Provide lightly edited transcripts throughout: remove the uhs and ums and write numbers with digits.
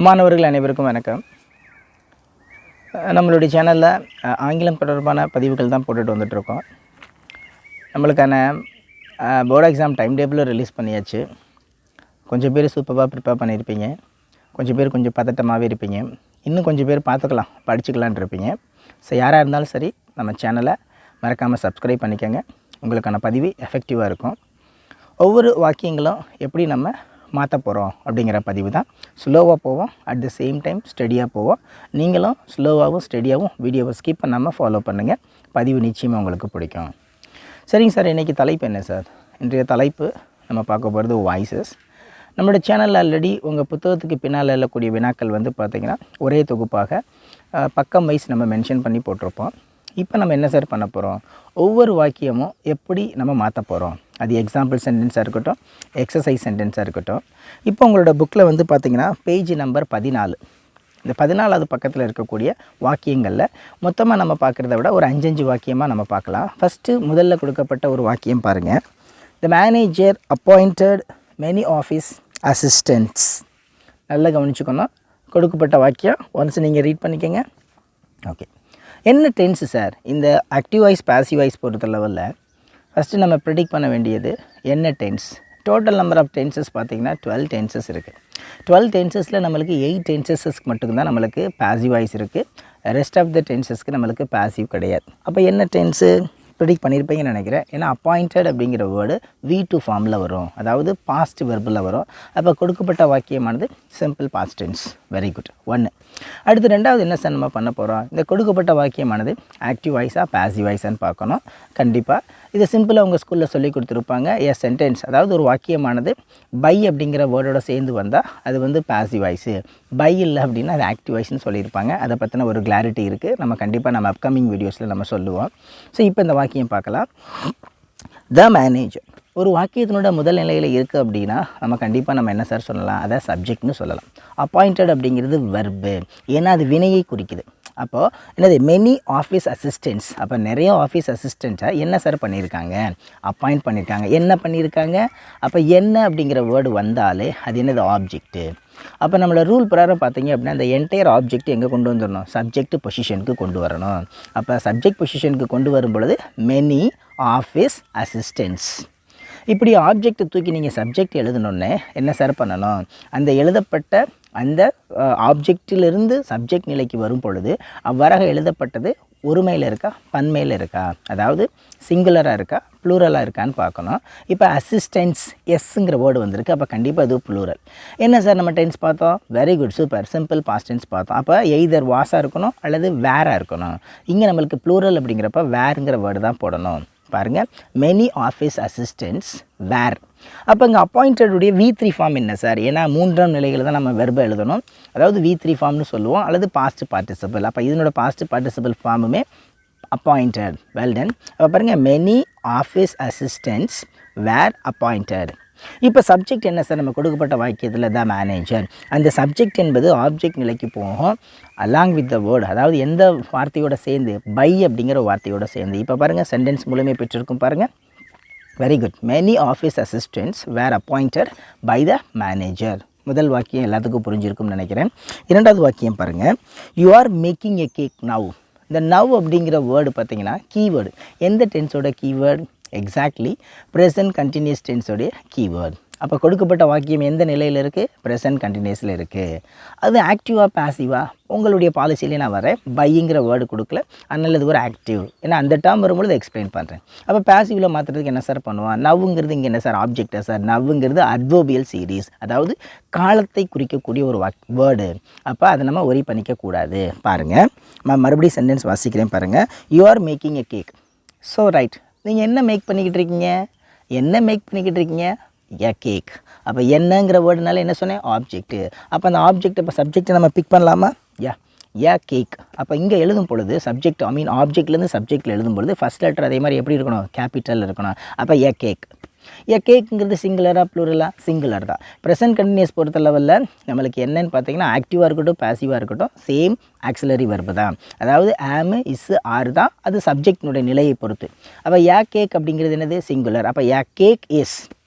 மாணவர்கள் அனைவருக்கும் வணக்கம். நம்மளுடைய சேனலில் ஆங்கிலம் தொடர்பான பதிவுகள் தான் போட்டுட்டு வந்துட்டுருக்கோம். நம்மளுக்கான போர்டு எக்ஸாம் டைம் டேபிளும் ரிலீஸ் பண்ணியாச்சு. கொஞ்சம் பேர் சூப்பராக ப்ரிப்பேர் பண்ணியிருப்பீங்க, கொஞ்சம் பேர் கொஞ்சம் பதட்டமாகவே இருப்பீங்க, இன்னும் கொஞ்சம் பேர் பார்த்துக்கலாம் படிச்சுக்கலான் இருப்பீங்க. ஸோ யாராக இருந்தாலும் சரி நம்ம சேனலை மறக்காமல் சப்ஸ்கிரைப் பண்ணிக்கோங்க. உங்களுக்கான பதிவு எஃபெக்டிவாக இருக்கும். ஒவ்வொரு வாக்கியங்களும் எப்படி நம்ம மாற்ற போகிறோம் அப்படிங்கிற பதிவு தான். ஸ்லோவாக போவோம், அட் த சேம் டைம் ஸ்டடியாக போவோம். நீங்களும் ஸ்லோவாகவும் ஸ்டடியாகவும் வீடியோவை ஸ்கிப் பண்ணாமல் ஃபாலோ பண்ணுங்கள். பதிவு நிச்சயமாக உங்களுக்கு பிடிக்கும். சரிங்க சார், இன்றைக்கி தலைப்பு என்ன சார்? இன்றைய தலைப்பு நம்ம பார்க்க போகிறது வாய்ஸஸ். நம்மளோட சேனலில் ஆல்ரெடி உங்கள் புத்தகத்துக்கு பின்னால் இருக்கக்கூடிய வினாக்கள் பார்த்திங்கன்னா ஒரே தொகுப்பாக பக்கம் வைஸ் நம்ம மென்ஷன் பண்ணி போட்டிருப்போம். இப்போ நம்ம என்ன சார் பண்ண போகிறோம்? ஒவ்வொரு வாக்கியமும் எப்படி நம்ம மாற்ற போகிறோம்? அது எக்ஸாம்பிள் சென்டென்ஸாக இருக்கட்டும், எக்ஸசைஸ் சென்டென்ஸாக இருக்கட்டும். இப்போ உங்களோட புக்கில் பார்த்திங்கன்னா பேஜ் நம்பர் 14. இந்த 14வது பக்கத்தில் இருக்கக்கூடிய வாக்கியங்களில் மொத்தமாக நம்ம பார்க்குறத விட ஒரு 5 வாக்கியமாக நம்ம பார்க்கலாம். ஃபஸ்ட்டு முதல்ல கொடுக்கப்பட்ட ஒரு வாக்கியம் பாருங்கள். The manager appointed many office assistants. நல்லா கவனிச்சுக்கணும். கொடுக்கப்பட்ட வாக்கியம் ஒன்ஸ் நீங்கள் ரீட் பண்ணிக்கோங்க. ஓகே, என்ன டென்ஸு சார்? இந்த ஆக்டிவ் வாய்ஸ் பாசிவ் வாய்ஸ் பொறுத்த லெவலில் ஃபஸ்ட்டு நம்ம ப்ரிடிக்ட் பண்ண வேண்டியது என்ன tense. Total number of tenses பார்த்திங்கன்னா 12 டென்சஸ் இருக்குது. 12 டென்சஸில் நம்மளுக்கு 8 டென்சஸஸ்க்கு மட்டும்தான் நம்மளுக்கு பாசிவ் வாய்ஸ் இருக்குது. ரெஸ்ட் ஆஃப் த டென்சஸ்க்கு நம்மளுக்கு பாசிவ் கிடையாது. அப்போ என்ன டென்ஸு ப்ரிடிக்ட் பண்ணியிருப்பீங்கன்னு நினைக்கிறேன். ஏன்னா அப்பாயிண்டட் அப்படிங்கிற வேர்டு V2 ஃபார்மில் வரும், அதாவது பாஸ்ட் வெர்பில் வரும். அப்போ கொடுக்கப்பட்ட வாக்கியமானது simple past tense. Very good. 1. அடுத்து 2வது என்ன சார் நம்ம பண்ண போகிறோம்? இந்த கொடுக்கப்பட்ட வாக்கியமானது ஆக்டிவ் வாய்ஸாக பாசிவ் வாய்ஸான்னு பார்க்கணும். கண்டிப்பாக இது சிம்பிளாக உங்கள் ஸ்கூலில் சொல்லி கொடுத்துருப்பாங்க. சென்டென்ஸ், அதாவது ஒரு வாக்கியமானது பை அப்படிங்கிற வேர்டோட சேர்ந்து வந்தால் அது பாசிவ் வாய்ஸு, பை இல்லை அப்படின்னா அது ஆக்டிவ் வாய்ஸ்னு சொல்லியிருப்பாங்க. அதை பற்றின ஒரு கிளாரிட்டி இருக்குது. நம்ம கண்டிப்பாக நம்ம அப்கமிங் வீடியோஸில் நம்ம சொல்லுவோம். ஸோ இப்போ இந்த வாக்கியம் பார்க்கலாம். த மேனேஜர் ஒரு வாக்கியத்தினோட முதல் நிலையில் இருக்குது அப்படின்னா நம்ம கண்டிப்பாக நம்ம என்ன சார் சொல்லலாம்? அதை சப்ஜெக்ட்னு சொல்லலாம். அப்பாயிண்டட் அப்படிங்கிறது வெர்பு, ஏன்னா அது வினையை குறிக்குது. அப்போது என்னது? Many office assistants. அப்போ நிறைய ஆஃபீஸ் அசிஸ்டண்ட்டை என்ன சார் பண்ணியிருக்காங்க? அப்பாயிண்ட் பண்ணியிருக்காங்க. என்ன பண்ணியிருக்காங்க? அப்போ என்ன அப்படிங்கிற வேர்டு வந்தாலே அது என்னது? ஆப்ஜெக்ட்டு. அப்போ நம்மளோட ரூல் பிரகாரம் பார்த்தீங்க அப்படின்னா இந்த என்டையர் ஆப்ஜெக்ட் எங்கே கொண்டு வந்துடணும்? சப்ஜெக்ட் பொசிஷனுக்கு கொண்டு வரணும். அப்போ சப்ஜெக்ட் பொசிஷனுக்கு கொண்டு வரும் பொழுது மெனி ஆஃபீஸ் அசிஸ்டன்ட்ஸ். இப்படி ஆப்ஜெக்டை தூக்கி நீங்கள் சப்ஜெக்ட் எழுதணுன்னே என்ன சார் பண்ணணும்? அந்த எழுதப்பட்ட அந்த ஆப்ஜெக்டிலிருந்து சப்ஜெக்ட் நிலைக்கு வரும் பொழுது அவ்வாறாக எழுதப்பட்டது ஒருமையில் இருக்கா, பன்மையில் இருக்கா, அதாவது சிங்குலராக இருக்கா, ப்ளூரலாக இருக்கான்னு பார்க்கணும். இப்போ அசிஸ்டன்ஸ் எஸ்ங்கிற வேர்டு வந்திருக்கு. அப்போ கண்டிப்பாக அது ப்ளூரல். என்ன சார் நம்ம டென்ஸ் பார்த்தோம்? Very good, super, simple past tense பார்த்தோம். அப்போ எய்தர் வாஸாக இருக்கணும் அல்லது வேராக இருக்கணும். இங்கே நம்மளுக்கு ப்ளூரல் அப்படிங்கிறப்ப வேருங்கிற வேர்டு தான் போடணும். பாருங்கள், மெனி ஆஃபீஸ் அசிஸ்டன்ட்ஸ் வேர். அப்போ இங்கே அப்பாயிண்டடுடைய V3 ஃபார்ம் என்ன சார்? ஏன்னா 3ஆம் நிலையில் தான் நம்ம வெர்பை எழுதணும். அதாவது V3 ஃபார்ம்னு சொல்லுவோம், அல்லது பாஸ்ட் பார்ட்டிசிபிள். அப்போ இதனோட பாஸ்ட் பார்ட்டிசிபிள் ஃபார்முமே அப்பாயிண்டட். Well done. அப்போ பாருங்கள், many office assistants were appointed. இப்போ சப்ஜெக்ட் என்ன சார்? நம்ம கொடுக்கப்பட்ட வாக்கியத்தில் த மேனேஜர். அந்த சப்ஜெக்ட் என்பது ஆப்ஜெக்ட் நிலைக்கு போகும் அலாங் வித் த வேர்டு, அதாவது எந்த வார்த்தையோடு சேர்ந்து? பை அப்படிங்கிற வார்த்தையோடு சேர்ந்து. இப்போ பாருங்கள், சென்டென்ஸ் முழுமை பெற்றிருக்கும் பாருங்கள். Very good. Many office assistants were appointed by the manager. முதல் வாக்கியம் எல்லாத்துக்கும் புரிஞ்சிருக்கும்னு நினைக்கிறேன். 2வது வாக்கியம் பாருங்கள். You are making a cake now. இந்த நவ் அப்படிங்கிற வேர்டு பார்த்திங்கன்னா கீவேர்டு. எந்த டென்ஸோட கீவேர்டு? எக்ஸாக்ட்லி ப்ரெசன்ட் கண்டினியூஸ் டென்ஸோடைய கீவேர்டு. அப்போ கொடுக்கப்பட்ட வாக்கியம் எந்த நிலையில் இருக்குது? ப்ரெசன்ட் கண்டினியூஸில் இருக்குது. அது ஆக்டிவாக பாசிவாக? உங்களுடைய பாலிசியிலே நான் வரேன். பைங்கிற வேர்டு கொடுக்கல, அதனால் இது ஒரு ஆக்டிவ். ஏன்னா அந்த டேர்ம் வரும்பொழுது எக்ஸ்பிளைன் பண்ணுறேன். அப்போ பாசிவில் மாற்றுறதுக்கு என்ன சார் பண்ணுவான்? நவ்வுங்கிறது இங்கே என்ன சார்? ஆப்ஜெக்டா சார்? நவ்வுங்கிறது அட்வர்பியல் சீரீஸ், அதாவது காலத்தை குறிக்கக்கூடிய ஒரு வேர்டு. அப்போ அதை நம்ம ஒரி பண்ணிக்கக்கூடாது. பாருங்கள், நான் மறுபடியும் சென்டென்ஸ் வாசிக்கிறேன் பாருங்கள். You are making a cake. So right, நீங்கள் என்ன மேக் பண்ணிக்கிட்டு இருக்கீங்க? என்ன மேக் பண்ணிக்கிட்டு இருக்கீங்க? எ கேக். அப்போ என்னங்கிற வேர்டுனால என்ன சொன்னேன்? ஆப்ஜெக்ட்டு. அப்போ அந்த ஆப்ஜெக்ட் இப்போ சப்ஜெக்டை நம்ம பிக் பண்ணலாமா? எ கேக். அப்போ இங்கே எழுதும் பொழுது சப்ஜெக்ட் ஆப்ஜெக்ட்லேருந்து சப்ஜெக்டில் எழுதும் பொழுது ஃபஸ்ட் லெட்டர் அதே மாதிரி எப்படி இருக்கணும்? கேபிட்டல் இருக்கணும். அப்போ எ கேக். எ கேக்குங்கிறது சிங்குலராக ப்ளூரலாக? சிங்குலர் தான். ப்ரெசன்ட் கண்டினியூஸ் பொறுத்த லெவலில் நம்மளுக்கு என்னன்னு பார்த்தீங்கன்னா ஆக்டிவாக இருக்கட்டும் பாசிவாக இருக்கட்டும் சேம் ஆக்சிலரி வெர்பு தான். அதாவது ஆம், இஸ், ஆர் தான். அது சப்ஜெக்டினுடைய நிலையை பொறுத்து. அப்போ எ கேக் அப்படிங்கிறது என்னது? சிங்குலர். அப்போ எ கேக் இஸ்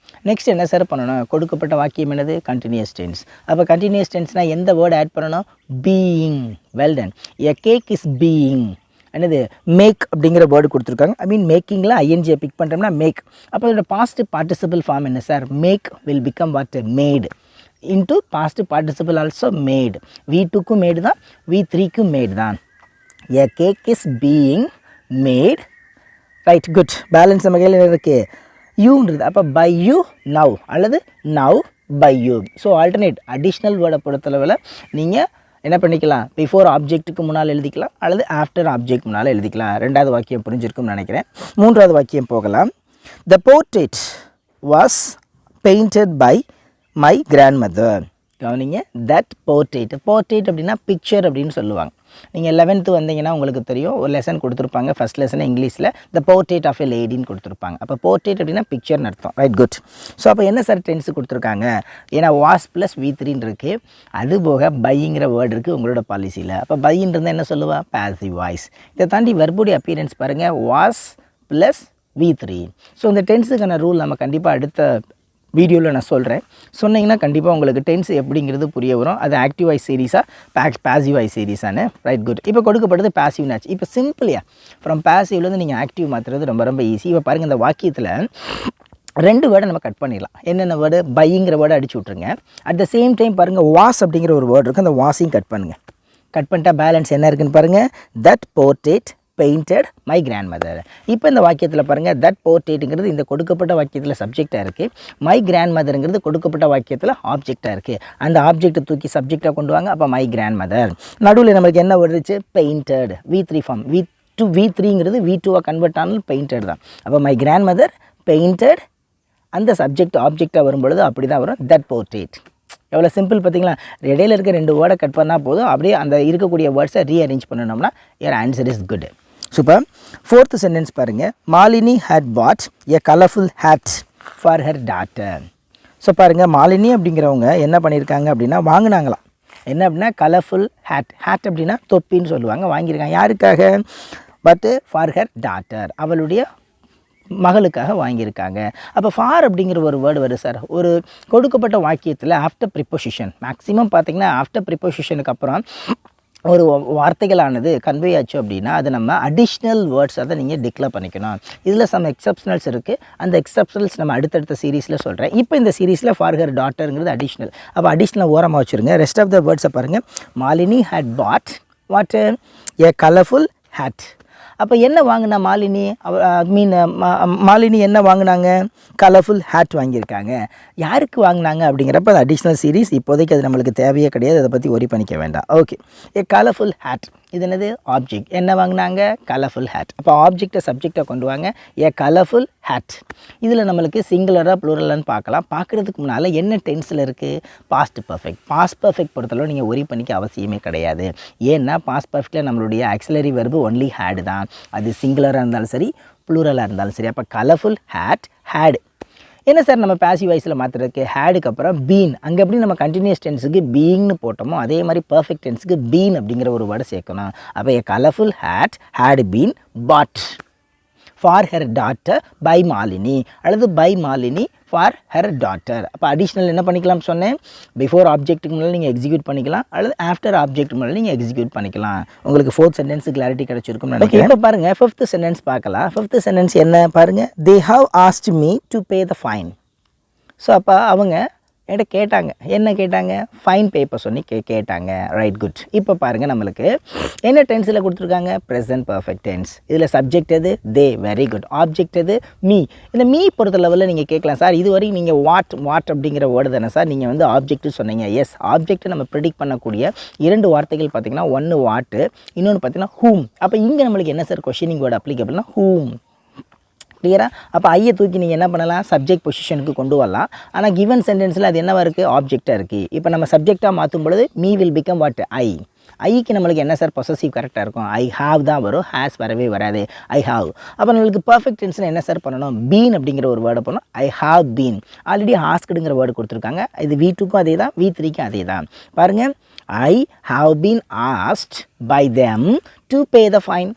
நெக்ஸ்ட் என்ன சார் பண்ணணும்? கொடுக்கப்பட்ட வாக்கியம் என்னது? Continuous tense. அப்போ கண்டினியூஸ் டென்ஸ்னால் எந்த வேர்டு ஆட் பண்ணணும்? Being. Well done. A cake is being. என்னது? மேக் அப்படிங்கிற வேர்டு கொடுத்துருக்காங்க. ஐ மீன் மேக்கிங்கில் ஐஎன்ஜியை பிக் பண்ணுறோம்னா மேக். அப்போ அதோட பாஸ்ட் பார்ட்டிசிபிள் ஃபார்ம் என்ன sir? Make will become what? Made. Into past participle also made. V2க்கும் மேடு தான், V3க்கும் மேடு தான். A cake is being mat. Right, good. Balance நம்ம கையில் இருக்குது யூன்றது. அப்போ பை யூ நவ் அல்லது now by you. So alternate additional வேர்டை பொறுத்தளவில் நீங்கள் என்ன பண்ணிக்கலாம்? பிஃபோர் ஆப்ஜெக்ட்டுக்கு முன்னால் எழுதிக்கலாம் அல்லது ஆஃப்டர் ஆப்ஜெக்ட் முன்னால் எழுதிக்கலாம். ரெண்டாவது வாக்கியம் புரிஞ்சிருக்கும்னு நினைக்கிறேன். மூன்றாவது வாக்கியம் போகலாம். The portrait was painted by my grandmother. கவனிங்க, தட் போர்ட்ரேட். போர்ட்ரேட் அப்படின்னா பிக்சர் அப்படின்னு சொல்லுவாங்க. நீங்கள் 11th வந்தீங்கன்னா உங்களுக்கு தெரியும், ஒரு லெசன் கொடுத்துருப்பாங்க. ஃபஸ்ட் லெசன் இங்கிலீஷில் த போர்ட்ரேட் ஆஃப் எ லேடின்னு கொடுத்துருப்பாங்க. அப்போ போர்ட்ரேட் அப்படின்னா பிக்சர்னு அர்த்தம். Right, good. ஸோ அப்போ என்ன சார் டென்ஸ் கொடுத்துருக்காங்க? ஏன்னா வாஸ் ப்ளஸ் V3 இருக்குது. அது போக பைங்கிற வேர்டு இருக்குது உங்களோட பாலிசியில். அப்போ பைன்றது என்ன சொல்லுவா? Passive voice. இதை தாண்டி வெர்புடைய அப்பியரன்ஸ் பாருங்கள், வாஸ் ப்ளஸ் V3. ஸோ இந்த டென்ஸுக்கான ரூல் நம்ம கண்டிப்பாக அடுத்த வீடியோவில் நான் சொல்கிறேன். சொன்னீங்கன்னா கண்டிப்பாக உங்களுக்கு டென்ஸ் எப்படிங்கிறது புரிய வரும். அது ஆக்டிவ் வாய்ஸ் சீரீஸாக பாசிவ் வாய்ஸ் சீரீஸானு. Right, good. இப்போ கொடுக்கப்படுது பாசிவ் நாச்சு. இப்போ சிம்பிளியா ஃப்ரம் பாசிவ்லேருந்து நீங்கள் ஆக்டிவ் மாற்றுறது ரொம்ப ரொம்ப ஈஸி. இப்போ பாருங்கள், இந்த வாக்கியத்தில் 2 வேர்டை நம்ம கட் பண்ணிடலாம். என்னென்ன வேர்டு? பைங்கிற வேர்டை அடிச்சு விட்ருங்க. அட் த சேம் டைம் பாருங்கள், வாஸ் அப்படிங்கிற ஒரு வேர்டு இருக்குது. அந்த வாஸையும் கட் பண்ணுங்கள். கட் பண்ணிட்டா பேலன்ஸ் என்ன இருக்குன்னு பாருங்கள். That portrait painted my grandmother. இப்போ இந்த வாக்கியத்தில் பாருங்கள், தட் போர்ட்ரேட்டுங்கிறது இந்த கொடுக்கப்பட்ட வாக்கியத்தில் சப்ஜெக்டாக இருக்குது. மை கிராண்ட்மதருங்கிறது கொடுக்கப்பட்ட வாக்கியத்தில் ஆப்ஜெக்டாக இருக்குது. அந்த ஆப்ஜெக்ட்டை தூக்கி சப்ஜெக்டாக கொண்டு வாங்க. அப்போ மை கிராண்ட்மதர். நடுவில் நம்மளுக்கு என்ன வருதுச்சு? பெயிண்டட். V3 form. V3ங்கிறது V2வாக கன்வெர்ட் ஆனால் பெயிண்டட் தான். அப்போ மை கிராண்ட்மதர் பெயிண்டட். அந்த சப்ஜெக்ட் ஆப்ஜெக்டாக வரும்பொழுது அப்படி தான் வரும். That portrait. எவ்வளோ சிம்பிள் பார்த்தீங்களா? இடையில இருக்க 2 வேர்டை கட் பண்ணால் போதும். அப்படியே அந்த இருக்கக்கூடிய வேர்ட்ஸை ரீஅரேஞ்ச் பண்ணணும்னா your answer is good. Super. 4th sentence பாருங்கள். Malini had bought a colourful hat for her daughter. So பாருங்கள், மாலினி அப்படிங்கிறவங்க என்ன பண்ணியிருக்காங்க அப்படின்னா வாங்கினாங்களாம். என்ன அப்படின்னா கலர்ஃபுல் ஹேட். ஹேட் அப்படின்னா தொப்பின்னு சொல்லுவாங்க. வாங்கியிருக்காங்க. யாருக்காக? பட்டு ஃபார் ஹர் டாட்டர், அவளுடைய மகளுக்காக வாங்கியிருக்காங்க. அப்போ ஃபார் அப்படிங்கிற ஒரு வேர்டு வருது சார். ஒரு கொடுக்கப்பட்ட வாக்கியத்தில் ஆஃப்டர் ப்ரிப்போசிஷன், மேக்ஸிமம் பார்த்திங்கன்னா ஆஃப்டர் ப்ரிப்போசிஷனுக்கு அப்புறம் ஒரு வார்த்தைகளானது கன்வே ஆச்சு அப்படின்னா அது நம்ம அடிஷ்னல் வேர்ட்ஸ் அதை நீங்கள் டிக்ளேர் பண்ணிக்கணும். இதில் சம் எக்ஸப்ஷனல்ஸ் இருக்குது. அந்த எக்ஸப்ஷனல்ஸ் நம்ம அடுத்தடுத்த சீரீஸில் சொல்கிறேன். இப்போ இந்த சீரீஸில் ஃபார் ஹர் டாட்டருங்கிறது அடிஷ்னல். அப்போ அடிஷ்னல் ஓரமாக வச்சுருங்க. ரெஸ்ட் ஆஃப் த வேர்ட்ஸை பாருங்கள். Malini hat bought what? A colourful hat. அப்போ என்ன வாங்கினா மாலினி? மாலினி என்ன வாங்கினாங்க? கலர்ஃபுல் ஹேட் வாங்கியிருக்காங்க. யாருக்கு வாங்கினாங்க அப்படிங்கிறப்ப அது அடிஷ்னல் சீரீஸ். இப்போதைக்கு அது நம்மளுக்கு தேவையே கிடையாது. அதை பற்றி ஒரி பண்ணிக்க வேண்டாம். Okay, a colourful hat. இது என்னது? ஆப்ஜெக்ட். என்ன வாங்கினாங்க? Colourful hat. அப்போ ஆப்ஜெக்டை சப்ஜெக்டை கொண்டு வாங்க. A colourful hat. இதில் நம்மளுக்கு சிங்குலராக ப்ளூரலான்னு பார்க்கலாம். பார்க்குறதுக்கு முன்னால் என்ன டென்ஸில் இருக்குது? Past perfect. பாஸ்ட் பர்ஃபெக்ட் பொறுத்தளவு நீங்கள் ஒரி பண்ணிக்க அவசியமே கிடையாது. ஏன்னா பாஸ்ட் பர்ஃபெக்டில் நம்மளுடைய ஆக்சிலரி வெர்பு ஒன்லி ஹேடு தான். அது சிங்குலராக இருந்தாலும் சரி, ப்ளூரலாக இருந்தாலும் சரி. அப்போ கலர்ஃபுல் ஹேட், ஹேடு. என்ன சார் நம்ம பாசிவ் வாய்ஸில் மாற்றுறதுக்கு? ஹேடுக்கு அப்புறம் பீன். அங்கே எப்படி நம்ம கண்டினியூஸ் டென்ஸுக்கு பீயிங்னு போட்டோமோ அதே மாதிரி பர்ஃபெக்ட் டென்ஸுக்கு பீன் அப்படிங்கிற ஒரு வேர்டை சேர்க்கணும். அப்போ a colourful hat hat been bought for her daughter by Malini அல்லது by Malini for her daughter. அப்போ அடிஷ்னல் என்ன பண்ணிக்கலாம் சொன்னேன்? பிஃபோர் ஆப்ஜெக்ட்டுக்கு முன்னாடி நீங்கள் எக்ஸிக்யூட் பண்ணிக்கலாம் அல்லது ஆஃப்டர் ஆப்ஜெக்ட் முன்னாடி நீங்கள் எக்ஸிக்யூட் பண்ணிக்கலாம். உங்களுக்கு 4th சென்டென்ஸ் கிளாரிட்டி கிடச்சிருக்கும் நினைக்கிறேன். இப்போ பாருங்கள் 5th சென்டென்ஸ் பார்க்கலாம். 5th சென்டென்ஸ் என்ன பாருங்கள். They have asked me to pay the fine. So அப்போ அவங்க என்கிட்ட கேட்டாங்க. என்ன கேட்டாங்க? ஃபைன் பேப்பர் சொல்லி கேட்டாங்க. Right, good. இப்போ பாருங்கள், நம்மளுக்கு என்ன டென்ஸில் கொடுத்துருக்காங்க? Present perfect tense. இதில் சப்ஜெக்ட் எது? தே. Very good. ஆப்ஜெக்ட் எது? மீ. இந்த மீ பொறுத்த லெவலில் நீங்கள் கேட்கலாம், சார் இது வரைக்கும் நீங்கள் வாட் அப்படிங்கிற வேர்டு தானே சார் நீங்கள் வந்து ஆப்ஜெக்ட்டு சொன்னீங்க. எஸ், ஆப்ஜெக்ட்டை நம்ம ப்ரிடிக்ட் பண்ணக்கூடிய 2 வார்த்தைகள் பார்த்திங்கன்னா, ஒன்று வாட்டு, இன்னொன்று பார்த்திங்கன்னா ஹூம். அப்போ இங்கே நம்மளுக்கு என்ன சார் கொஷினிங் வேர்டு அப்ளிகபிள்னா ஹூம். கிளியரா? அப்போ ஐயை தூக்கி நீங்கள் என்ன பண்ணலாம்? சப்ஜெக்ட் பொசிஷனுக்கு கொண்டு வரலாம். ஆனால் கிவன் சென்டென்ஸில் அது என்னவாக இருக்குது? ஆப்ஜெக்டாக இருக்குது. இப்போ நம்ம சப்ஜெக்டாக மாற்றும் பொழுது மீ வில் பிகம் வாட்? ஐ. ஐக்கு நம்மளுக்கு என்ன சார் பொசசிவ் கரெக்டாக இருக்கும்? ஐ ஹாவ் தான் வரும், ஹேஸ் வரவே வராது. I have. அப்போ நம்மளுக்கு பர்ஃபெக்ட் டென்ஸில் என்ன சார் பண்ணணும்? பீன் அப்படிங்கிற ஒரு வேர்டை பண்ணணும். I have been. ஆல்ரெடி ஆஸ்க்டுங்கிற வேர்டு கொடுத்துருக்காங்க. இது V2க்கும் அதே தான், V3க்கும் அதே தான். பாருங்கள், I have been asked by them to pay the fine.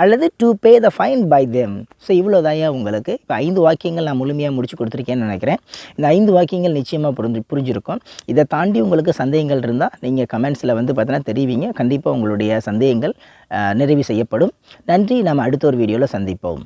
அல்லது to pay the fine by them. So இவ்வளோ தாயா உங்களுக்கு. இப்போ 5 வாக்கியங்கள் நான் முழுமையாக முடிச்சு கொடுத்துருக்கேன்னு நினைக்கிறேன். இந்த 5 வாக்கியங்கள் நிச்சயமாக புரிஞ்சிருக்கும். இதை தாண்டி உங்களுக்கு சந்தேகங்கள் இருந்தால் நீங்கள் கமெண்ட்ஸில் வந்து பார்த்தீங்கன்னா தெரிவிங்க. கண்டிப்பாக உங்களுடைய சந்தேகங்கள் நிறைவு செய்யப்படும். நன்றி. நாம் அடுத்த ஒரு வீடியோவில் சந்திப்போம்.